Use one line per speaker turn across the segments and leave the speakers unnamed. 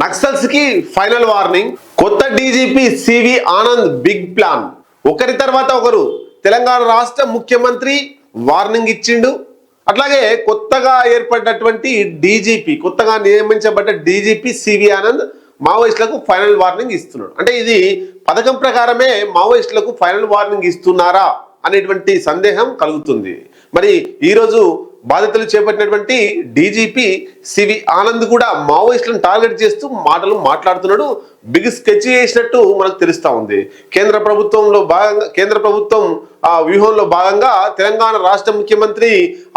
నక్సల్స్ కి final warning. కొత్త DGP C V Anand big plan. ఒకరి తర్వాత ఒకరు తెలంగాణ రాష్ట్ర ముఖ్యమంత్రి వార్నింగ్ ఇచ్చిండు. అట్లాగే కొత్తగా ఏర్పడినటువంటి డీజీపీ, కొత్తగా నియమించబడ్డ డీజీపీ సివి ఆనంద్ మావోయిస్టులకు ఫైనల్ వార్నింగ్ ఇస్తున్నాడు. అంటే ఇది పథకం ప్రకారమే మావోయిస్టులకు ఫైనల్ వార్నింగ్ ఇస్తున్నారా అనేటువంటి సందేహం కలుగుతుంది. మరి ఈరోజు బాధ్యతలు చేపట్టినటువంటి డీజీపీ సివి ఆనంద్ కూడా మావోయిస్టులను టార్గెట్ చేస్తూ మాటలు మాట్లాడుతున్నాడు. బిగ్ స్కెచ్ చేసినట్టు మనకు తెలుస్తా ఉంది. కేంద్ర ప్రభుత్వం వ్యూహంలో భాగంగా తెలంగాణ రాష్ట్ర ముఖ్యమంత్రి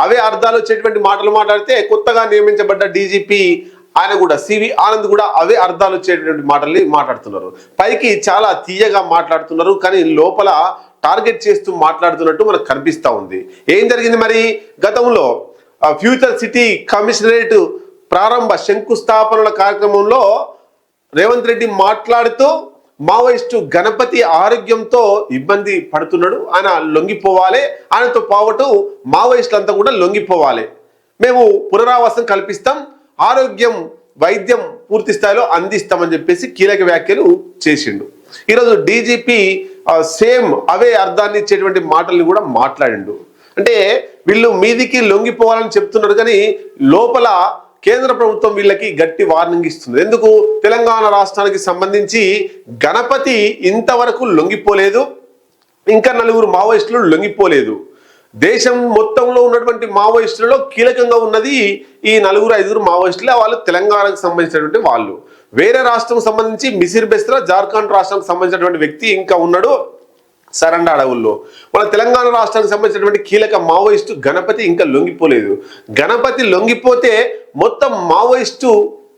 అవే అర్థాలు వచ్చేటువంటి మాటలు మాట్లాడితే, కొత్తగా నియమించబడ్డ డీజీపీ ఆయన కూడా సివి ఆనంద్ కూడా అవే అర్థాలు వచ్చేటువంటి మాటల్ని మాట్లాడుతున్నారు. పైకి చాలా తీయగా మాట్లాడుతున్నారు, కానీ లోపల టార్గెట్ చేస్తూ మాట్లాడుతున్నట్టు మనకు కనిపిస్తా ఉంది. ఏం జరిగింది మరి? గతంలో ఫ్యూచర్ సిటీ కమిషనరేట్ ప్రారంభ శంకుస్థాపనల కార్యక్రమంలో రేవంత్ రెడ్డి మాట్లాడుతూ మావోయిస్టు గణపతి ఆరోగ్యంతో ఇబ్బంది పడుతున్నాడు, ఆయన లొంగిపోవాలి, ఆయనతో పాటు మావోయిస్టులంతా కూడా లొంగిపోవాలి, మేము పునరావాసం కల్పిస్తాం, ఆరోగ్యం వైద్యం పూర్తి స్థాయిలో అందిస్తామని చెప్పేసి కీలక వ్యాఖ్యలు చేసిండు. ఈరోజు డీజీపీ సేమ్ అవే అర్థాన్ని ఇచ్చేటువంటి మాటల్ని కూడా మాట్లాడిండు. అంటే వీళ్ళు మీదికి లొంగిపోవాలని చెప్తున్నారు, కానీ లోపల కేంద్ర ప్రభుత్వం వీళ్ళకి గట్టి వార్నింగ్ ఇస్తుంది. ఎందుకు? తెలంగాణ రాష్ట్రానికి సంబంధించి గణపతి ఇంతవరకు లొంగిపోలేదు, ఇంకా 4 మావోయిస్టులు లొంగిపోలేదు. దేశం మొత్తంలో ఉన్నటువంటి మావోయిస్టులలో కీలకంగా ఉన్నది ఈ 4-5 మావోయిస్టులే. వాళ్ళు తెలంగాణకు సంబంధించినటువంటి వాళ్ళు. వేరే రాష్ట్రం సంబంధించి మిసిర్ బెస్రా జార్ఖండ్ రాష్ట్రానికి సంబంధించినటువంటి వ్యక్తి ఇంకా ఉన్నాడు సరండ అడవుల్లో. మన తెలంగాణ రాష్ట్రానికి సంబంధించినటువంటి కీలక మావోయిస్టు గణపతి ఇంకా లొంగిపోలేదు. గణపతి లొంగిపోతే మొత్తం మావోయిస్టు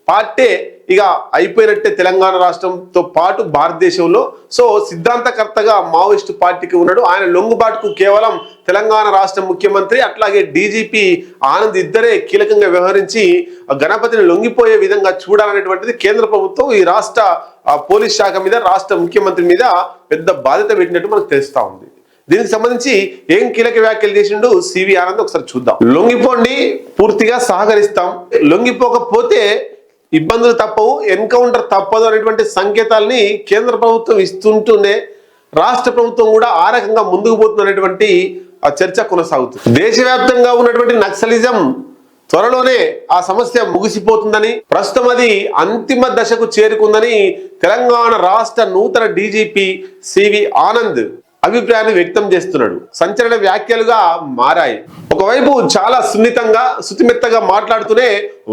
పార్టీ ఇక అయిపోయినట్టే తెలంగాణ రాష్ట్రంతో పాటు భారతదేశంలో. సో సిద్ధాంతకర్తగా మావోయిస్టు పార్టీకి ఉన్నాడు. ఆయన లొంగుబాటుకు కేవలం తెలంగాణ రాష్ట్ర ముఖ్యమంత్రి అట్లాగే డీజీపీ ఆనంద్ ఇద్దరే కీలకంగా వ్యవహరించి గణపతిని లొంగిపోయే విధంగా చూడాలనేటువంటిది కేంద్ర ప్రభుత్వం ఈ రాష్ట్ర పోలీస్ శాఖ మీద, రాష్ట్ర ముఖ్యమంత్రి మీద పెద్ద బాధ్యత పెట్టినట్టు మనకు తెలుస్తా ఉంది. దీనికి సంబంధించి ఏం కీలక వ్యాఖ్యలు చేసిండు సివి ఆనంద్ ఒకసారి చూద్దాం. లొంగిపోండి, పూర్తిగా సహకరిస్తాం, లొంగిపోకపోతే ఇబ్బందులు తప్పవు, ఎన్కౌంటర్ తప్పదు అనేటువంటి సంకేతాలని కేంద్ర ప్రభుత్వం ఇస్తుంటూనే రాష్ట్ర ప్రభుత్వం కూడా ఆ రకంగా ముందుకు పోతున్నటువంటి చర్చ కొనసాగుతుంది. దేశవ్యాప్తంగా ఉన్నటువంటి నక్సలిజం త్వరలోనే ఆ సమస్య ముగిసిపోతుందని, ప్రస్తుతం అది అంతిమ దశకు చేరుకుందని తెలంగాణ రాష్ట్ర నూతన డీజీపీ సివి ఆనంద్ అభిప్రాయాన్ని వ్యక్తం చేస్తున్నాడు. సంచలన వ్యాఖ్యలుగా మారాయి. ఒకవైపు చాలా సున్నితంగా శుతిమెత్తగా మాట్లాడుతూనే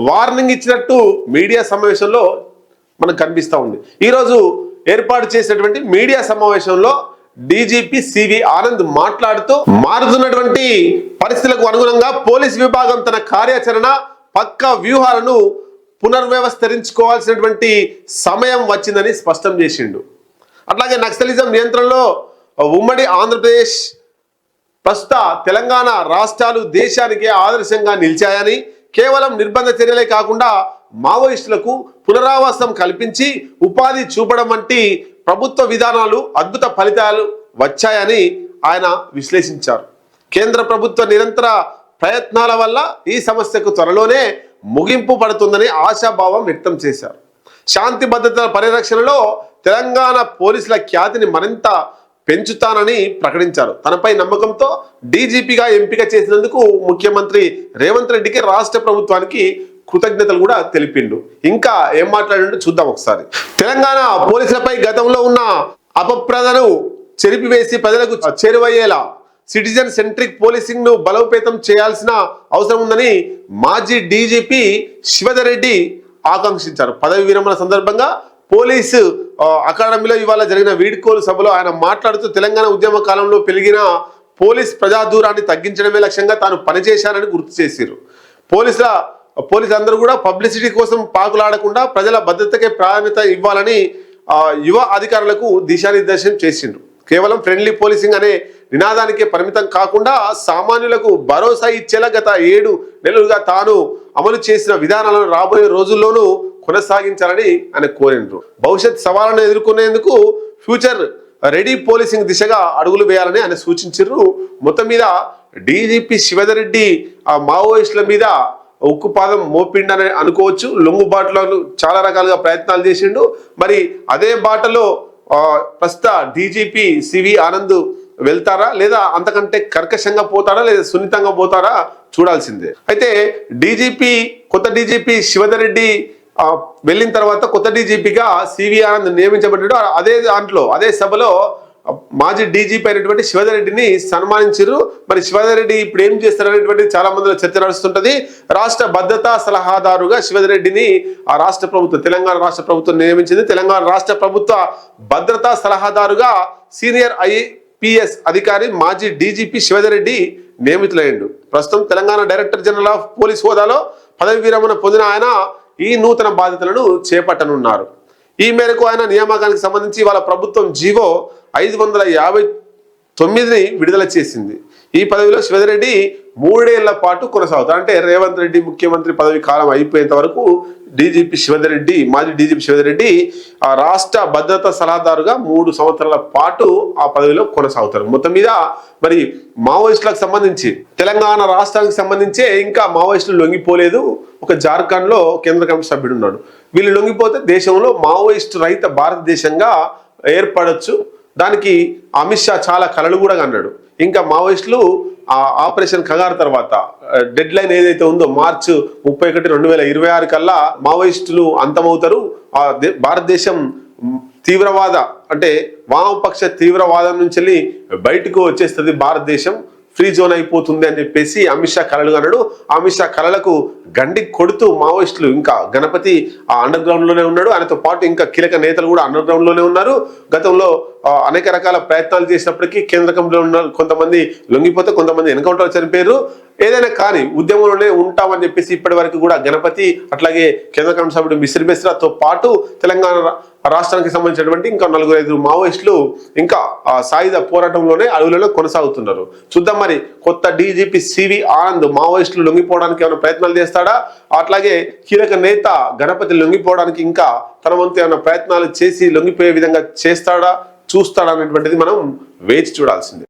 వార్నింగ్ ఇచ్చినట్టు మీడియా సమావేశంలో మనకు కనిపిస్తా ఉంది. ఈరోజు ఏర్పాటు చేసినటువంటి మీడియా సమావేశంలో డీజీపీ సివి ఆనంద్ మాట్లాడుతూ మారుతున్నటువంటి పరిస్థితులకు అనుగుణంగా పోలీస్ విభాగం తన కార్యాచరణ పక్కా వ్యూహాలను పునర్వ్యవస్థరించుకోవాల్సినటువంటి సమయం వచ్చిందని స్పష్టం చేసిండు. అట్లాగే నక్సలిజం నియంత్రణలో ఉమ్మడి ఆంధ్రప్రదేశ్, ప్రస్తుత తెలంగాణ రాష్ట్రాలు దేశానికి ఆదర్శంగా నిలిచాయని, కేవలం నిర్బంధ చర్యలే కాకుండా మావోయిస్టులకు పునరావాసం కల్పించి ఉపాధి చూపడం వంటి ప్రభుత్వ విధానాలు అద్భుత ఫలితాలు వచ్చాయని ఆయన విశ్లేషించారు. కేంద్ర ప్రభుత్వ నిరంతర ప్రయత్నాల వల్ల ఈ సమస్యకు త్వరలోనే ముగింపు పడుతుందని ఆశాభావం వ్యక్తం చేశారు. శాంతి భద్రతల పరిరక్షణలో తెలంగాణ పోలీసుల ఖ్యాతిని మరింత పెంచుతానని ప్రకటించారు. తనపై నమ్మకంతో డీజీపీగా ఎంపిక చేసినందుకు ముఖ్యమంత్రి రేవంత్ రెడ్డికి, రాష్ట్ర ప్రభుత్వానికి కృతజ్ఞతలు కూడా తెలిపిండు. ఇంకా ఏం మాట్లాడిండో చూద్దాం ఒకసారి. తెలంగాణ పోలీసులపై గతంలో ఉన్న అపప్రదను చెరిపివేసి ప్రజలకు చేరువయ్యేలా సిటిజన్ సెంట్రిక్ పోలీసింగ్ ను బలోపేతం చేయాల్సిన అవసరం ఉందని మాజీ డీజీపీ శివధర్ రెడ్డి ఆకాంక్షించారు. పదవి విరమణ సందర్భంగా పోలీసు అకాడమీలో ఇవాళ జరిగిన వీడ్కోలు సభలో ఆయన మాట్లాడుతూ తెలంగాణ ఉద్యమ కాలంలో పెరిగిన పోలీస్ ప్రజాదూరాన్ని తగ్గించడమే లక్ష్యంగా తాను పనిచేశానని గుర్తు చేశారు. పోలీసులందరూ కూడా పబ్లిసిటీ కోసం పాకులాడకుండా ప్రజల భద్రతకే ప్రాధాన్యత ఇవ్వాలని యువ అధికారులకు దిశానిర్దేశం చేసిండ్రు. కేవలం ఫ్రెండ్లీ పోలీసింగ్ అనే నినాదానికే పరిమితం కాకుండా సామాన్యులకు భరోసా ఇచ్చేలా గత 7 నెలలుగా తాను అమలు చేసిన విధానాలను రాబోయే రోజుల్లోనూ కొనసాగించాలని ఆయన కోరిండ్రు. భవిష్యత్ సవాళ్లను ఎదుర్కొనేందుకు ఫ్యూచర్ రెడీ పోలీసింగ్ దిశగా అడుగులు వేయాలని ఆయన సూచించారు. మొత్తం మీద డీజీపీ శివధర్ రెడ్డి ఆ మావోయిస్టుల మీద ఉక్కుపాదం మోపిండని అనుకోవచ్చు. లొంగుబాటులో చాలా రకాలుగా ప్రయత్నాలు చేసిండు. మరి అదే బాటలో ప్రస్తుత డీజీపీ సివి ఆనంద్ వెళ్తారా, లేదా అంతకంటే కర్కశంగా పోతారా, లేదా సున్నితంగా పోతారా చూడాల్సిందే. అయితే కొత్త డీజీపీ శివధర్ రెడ్డి వెళ్ళిన తర్వాత కొత్త డీజీపీగా సివి ఆనంద్ నియమించబడ్డాడు. అదే సభలో మాజీ డీజీపీ అయినటువంటి శివధర్ రెడ్డిని సన్మానించారు. మరి శివధర్ రెడ్డి ఇప్పుడు ఏం చేస్తారనేటువంటి చాలా మందిలో చర్చ నడుస్తుంటది. రాష్ట్ర భద్రతా సలహాదారుగా శివధర్ రెడ్డిని తెలంగాణ రాష్ట్ర ప్రభుత్వం నియమించింది. తెలంగాణ రాష్ట్ర ప్రభుత్వ భద్రతా సలహాదారుగా సీనియర్ ఐపీఎస్ అధికారి మాజీ డీజీపీ శివధర్ రెడ్డి నియమితులయ్యాడు. ప్రస్తుతం Telangana director general of police హోదాలో పదవి విరమణ పొందిన ఆయన ఈ నూతన బాధ్యతలను చేపట్టనున్నారు. ఈ మేరకు ఆయన నియామకానికి సంబంధించి వాళ్ళ ప్రభుత్వం జీవో 559ని విడుదల చేసింది. ఈ పదవిలో శివధర్ రెడ్డి 3 ఏళ్ల పాటు కొనసాగుతారు. అంటే రేవంత్ రెడ్డి ముఖ్యమంత్రి పదవి కాలం అయిపోయేంత వరకు మాజీ డీజీపీ శివధర్ రెడ్డి రాష్ట్ర భద్రతా సలహాదారుగా 3 సంవత్సరాల పాటు ఆ పదవిలో కొనసాగుతారు. మొత్తం మీద మరి మావోయిస్టులకు సంబంధించి తెలంగాణ రాష్ట్రానికి సంబంధించే ఇంకా మావోయిస్టులు లొంగిపోలేదు. ఒక జార్ఖండ్ లో కేంద్ర కమిటీ సభ్యుడు ఉన్నాడు. వీళ్ళు లొంగిపోతే దేశంలో మావోయిస్టు రహిత భారతదేశంగా ఏర్పడచ్చు. దానికి అమిత్ షా చాలా కలలు కూడా అన్నాడు. ఇంకా మావోయిస్టులు ఆపరేషన్ కగారు తర్వాత డెడ్ లైన్ ఏదైతే ఉందో మార్చి 31, 2026 కల్లా మావోయిస్టులు అంతమవుతారు. భారతదేశం తీవ్రవాద అంటే వామపక్ష తీవ్రవాదం నుంచి బయటకు వచ్చేస్తుంది, భారతదేశం ఫ్రీ జోన్ అయిపోతుంది అని చెప్పేసి అమిత్ షా కలలు అన్నాడు. అమిత్ షా కలలకు గండి కొడుతూ మావోయిస్టులు ఇంకా గణపతి అండర్ గ్రౌండ్ లోనే ఉన్నాడు. ఆయనతో పాటు ఇంకా కీలక నేతలు కూడా అండర్ గ్రౌండ్ లోనే ఉన్నారు. గతంలో అనేక రకాల ప్రయత్నాలు చేసినప్పటికీ కేంద్ర కమిటీలో ఉన్న కొంతమంది లొంగిపోతే కొంతమంది ఎన్కౌంటర్ చనిపోయారు. ఏదైనా కానీ ఉద్యమంలోనే ఉంటామని చెప్పేసి ఇప్పటి వరకు కూడా గణపతి అట్లాగే కేంద్ర కమిటీ సభ్యుడు మిశ్రీ బెస్రాతో పాటు తెలంగాణ రాష్ట్రానికి సంబంధించినటువంటి ఇంకా 4-5 మావోయిస్టులు ఇంకా సాయుధ పోరాటంలోనే అడవులలో కొనసాగుతున్నారు. చూద్దాం మరి కొత్త డీజీపీ సివి ఆనంద్ మావోయిస్టులు లొంగిపోవడానికి ఏమైనా ప్రయత్నాలు చేస్తాడా, అట్లాగే కీలక నేత గణపతి లొంగిపోవడానికి ఇంకా తన వంతు ఏమైనా ప్రయత్నాలు చేసి లొంగిపోయే విధంగా చూస్తాడా అనేటువంటిది మనం వేచి చూడాల్సిందే.